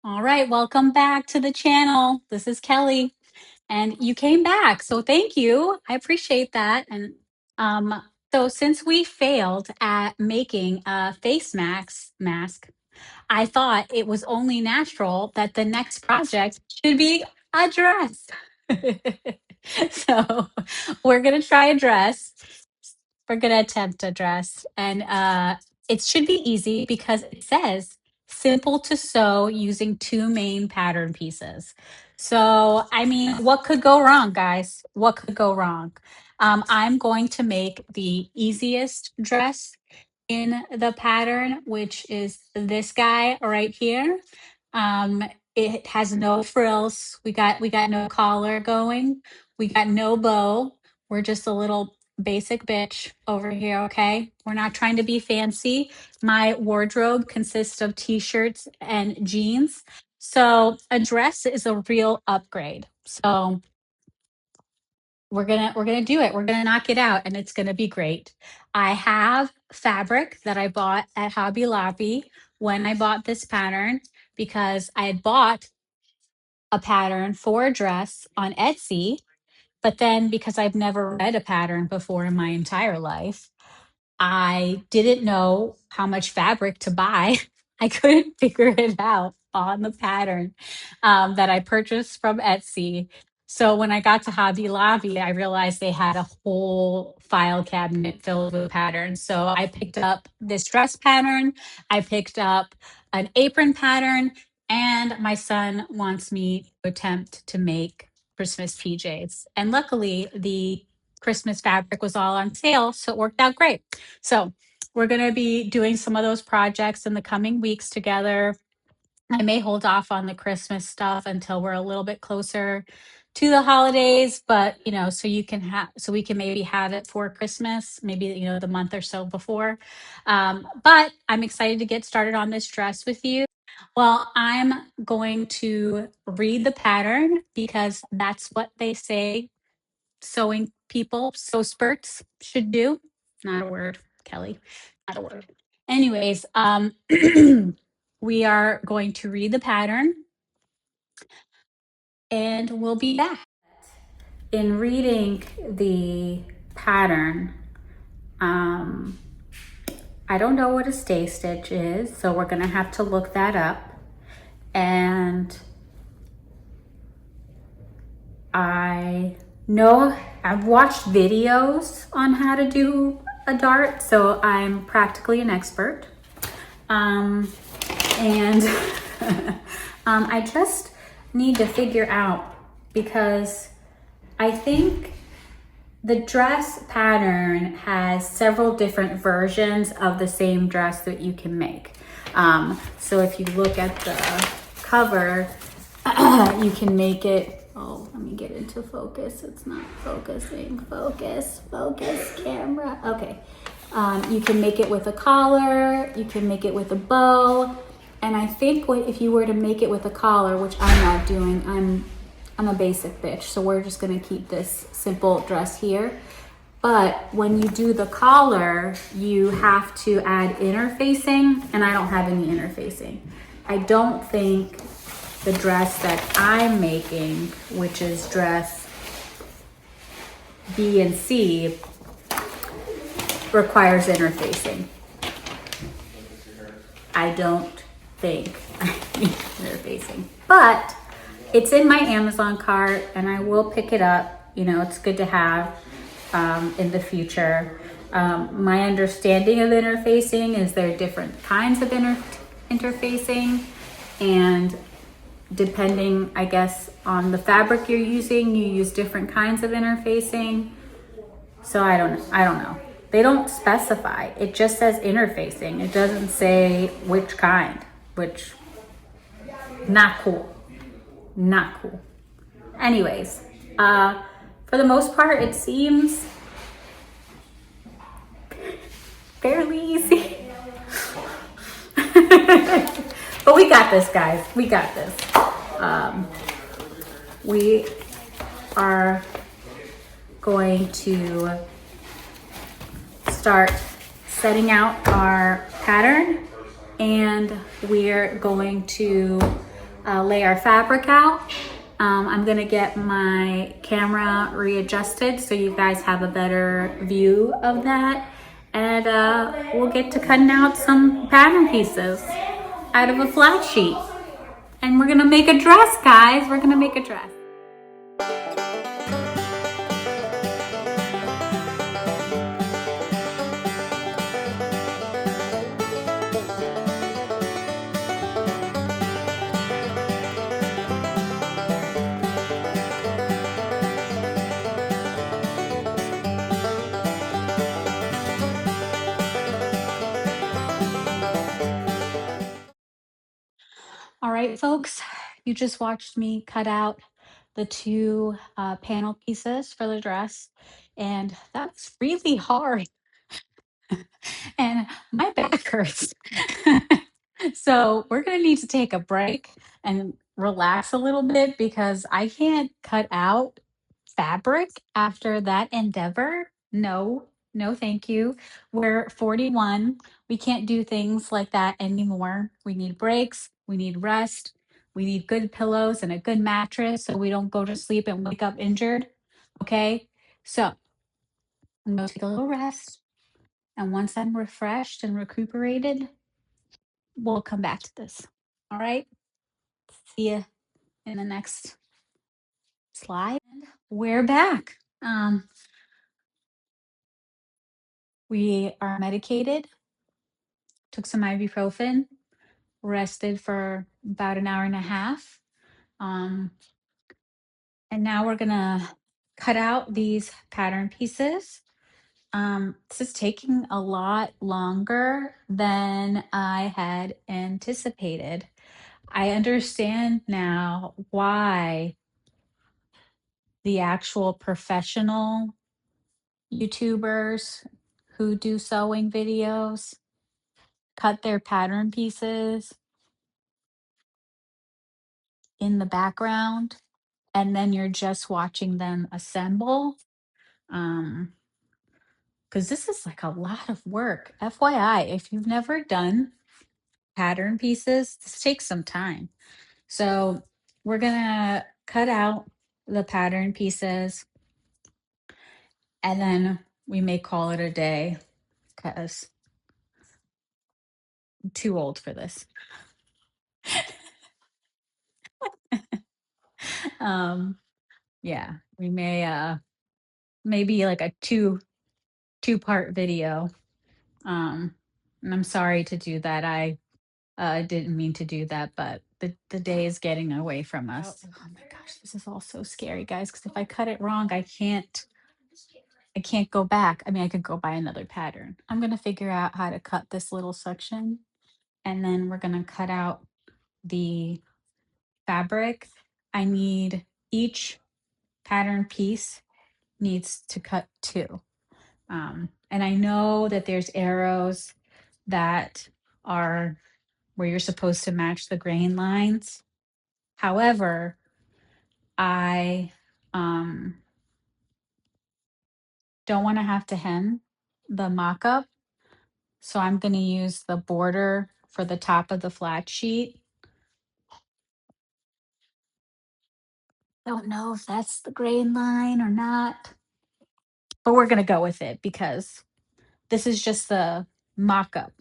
All right, welcome back to the channel. This is Kelly, and you came back, so thank you. I appreciate that. And um, so since we failed at making a face mask, I thought it was only natural that the next project should be a dress. So we're gonna try a dress. We're gonna attempt a dress, and it should be easy because it says simple to sew using two main pattern pieces. So, I mean, what could go wrong, guys? What could go wrong? I'm going to make the easiest dress in the pattern, which is this guy right here. Um, it has no frills. We got no collar going. We got no bow. We're just a little basic bitch over here, okay? We're not trying to be fancy. My wardrobe consists of t-shirts and jeans. So a dress is a real upgrade. So we're gonna do it. We're gonna knock it out, and it's gonna be great. I have fabric that I bought at Hobby Lobby when I bought this pattern because I had bought a pattern for a dress on Etsy, but then because I've never read a pattern before in my entire life, I didn't know how much fabric to buy. I couldn't figure it out on the pattern that I purchased from Etsy. So when I got to Hobby Lobby, I realized they had a whole file cabinet filled with patterns. So I picked up this dress pattern, I picked up an apron pattern, and my son wants me to attempt to make Christmas PJs. And luckily, the Christmas fabric was all on sale, so it worked out great. So we're going to be doing some of those projects in the coming weeks together. I may hold off on the Christmas stuff until we're a little bit closer to the holidays, but so you can have, so we can maybe have it for Christmas, maybe the month or so before. But I'm excited to get started on this dress with you. Well, I'm going to read the pattern because that's what they say sewing people, sew spurts should do. Not a word, Kelly. Not a word. Anyways, we are going to read the pattern and we'll be back. In reading the pattern, um, I don't know what a stay stitch is, so we're gonna have to look that up. And I know I've watched videos on how to do a dart, so I'm practically an expert. And I just need to figure out because I think the dress pattern has several different versions of the same dress that you can make. So if you look at the cover, you can make it. Oh, let me get into focus. It's not focusing. Focus, camera. Okay. You can make it with a collar. You can make it with a bow. And I think if you were to make it with a collar, which I'm not doing, I'm a basic bitch, so we're just gonna keep this simple dress here. But when you do the collar, you have to add interfacing, and I don't have any interfacing. I don't think the dress that I'm making, which is dress B and C, requires interfacing. I don't think I need interfacing, but it's in my Amazon cart and I will pick it up. It's good to have in the future. My understanding of interfacing is there are different kinds of interfacing, and depending, I guess, on the fabric you're using, you use different kinds of interfacing. So I don't know. They don't specify. It just says interfacing. It doesn't say which kind, which not cool. Not cool. Anyways, for the most part, it seems fairly easy. But we got this, guys. We got this. We are going to start setting out our pattern, and we're going to lay our fabric out. I'm gonna get my camera readjusted so you guys have a better view of that. And we'll get to cutting out some pattern pieces out of a flat sheet. And we're gonna make a dress, guys. We're gonna make a dress. All right, folks, you just watched me cut out the two panel pieces for the dress, and that's really hard, and my back hurts. So we're gonna need to take a break and relax a little bit because I can't cut out fabric after that endeavor. No, no, thank you. We're 41. We can't do things like that anymore. We need breaks. We need rest. We need good pillows and a good mattress so we don't go to sleep and wake up injured. Okay. So I'm going to take a little rest. And once I'm refreshed and recuperated, we'll come back to this. All right. See you in the next slide. We're back. We are medicated, took some ibuprofen, rested for about an hour and a half. Um, and now we're gonna cut out these pattern pieces. This is taking a lot longer than I had anticipated. I understand now why the actual professional YouTubers who do sewing videos cut their pattern pieces in the background and then you're just watching them assemble. Because this is like a lot of work. FYI, if you've never done pattern pieces, this takes some time. So we're gonna cut out the pattern pieces and then we may call it a day because I'm too old for this. um, yeah, we may maybe like a two-part video. And I'm sorry to do that. I didn't mean to do that, but the day is getting away from us. Oh my gosh, this is all so scary, guys. Because if I cut it wrong, I can't go back. I mean, I could go buy another pattern. I'm gonna figure out how to cut this little section, and then we're gonna cut out the fabric. I need each pattern piece needs to cut two. And I know that there's arrows that are where you're supposed to match the grain lines. However, I don't want to have to hem the mock-up. So I'm going to use the border for the top of the flat sheet. Don't know if that's the grain line or not, but we're going to go with it because this is just the mock-up.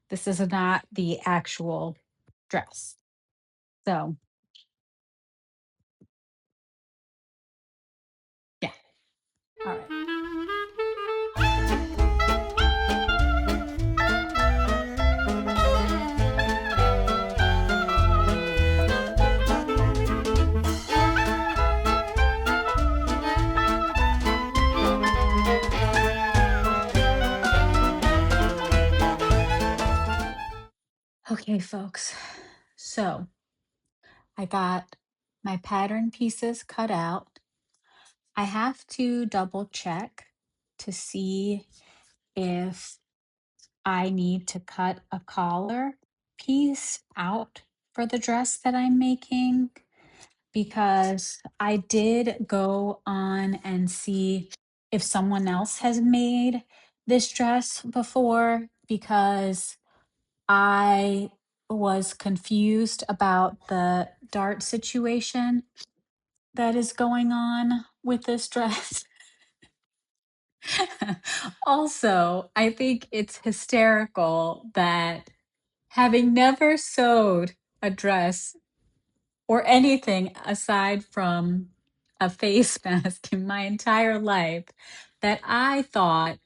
This is not the actual dress. So, yeah. All right. Okay, folks. So I got my pattern pieces cut out. I have to double check to see if I need to cut a collar piece out for the dress that I'm making because I did go on and see if someone else has made this dress before because I was confused about the dart situation that is going on with this dress. Also, I think it's hysterical that having never sewed a dress or anything aside from a face mask in my entire life, that I thought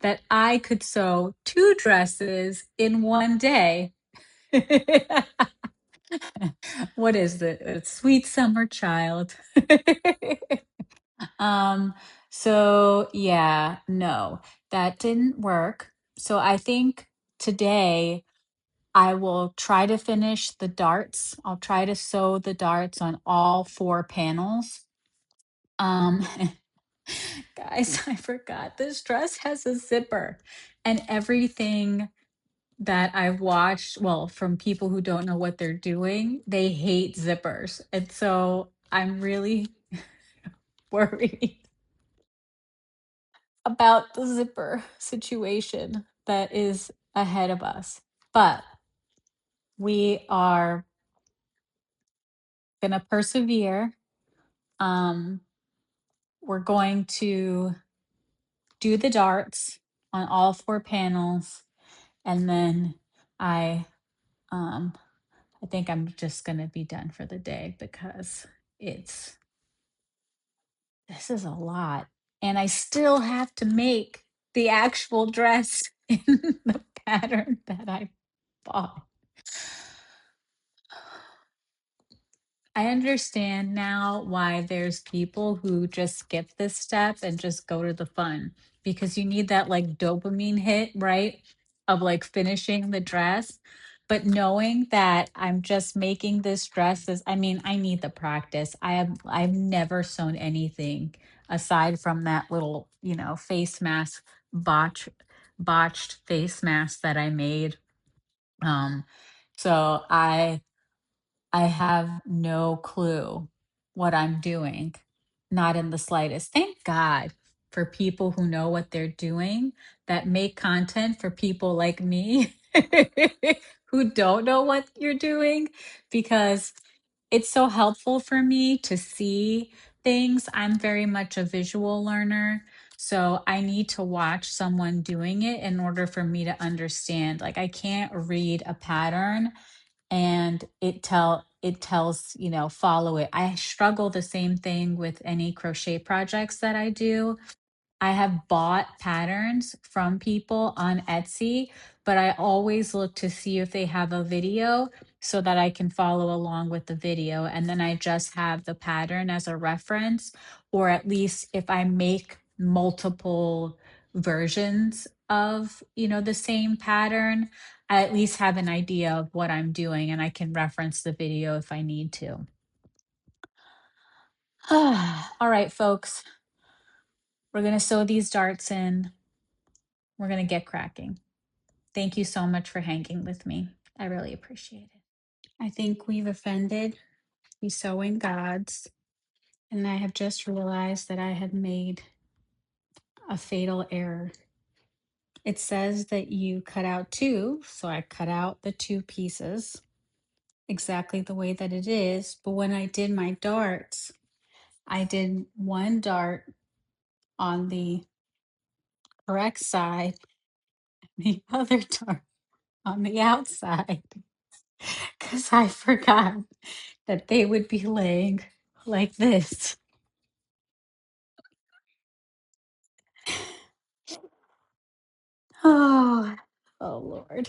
that I could sew 2 dresses in 1 day. What is it? A sweet summer child. Um, so yeah, no, that didn't work. So I think today I will try to finish the darts. I'll try to sew the darts on all 4 panels. Um, guys, I forgot this dress has a zipper, and everything that I've watched, well, from people who don't know what they're doing, they hate zippers. And so I'm really worried about the zipper situation that is ahead of us. But we are going to persevere. Um, we're going to do the darts on all 4 panels, and then I um I think I'm just going to be done for the day because it's this is a lot. And I still have to make the actual dress in the pattern that I bought. I understand now why there's people who just skip this step and just go to the fun because you need that like dopamine hit, right? Of like finishing the dress. But knowing that I'm just making this dress is, I mean, I need the practice. I've never sewn anything aside from that little, face mask botch botched face mask that I made. Um, so I have no clue what I'm doing, not in the slightest. Thank God for people who know what they're doing that make content for people like me who don't know what you're doing because it's so helpful for me to see things. I'm very much a visual learner. So I need to watch someone doing it in order for me to understand. Like I can't read a pattern and it tells, follow it. I struggle the same thing with any crochet projects that I do. I have bought patterns from people on Etsy, but I always look to see if they have a video so that I can follow along with the video. And then I just have the pattern as a reference, or at least if I make multiple versions of, the same pattern, I at least have an idea of what I'm doing and I can reference the video if I need to. All right, folks, we're going to sew these darts in. We're going to get cracking. Thank you so much for hanging with me. I really appreciate it. I think we've offended the sewing gods, and I have just realized that I had made a fatal error. It says that you cut out 2, so I cut out the 2 pieces exactly the way that it is. But when I did my darts, I did 1 dart on the correct side, the other dart on the outside. Because I forgot that they would be laying like this. Oh, oh Lord.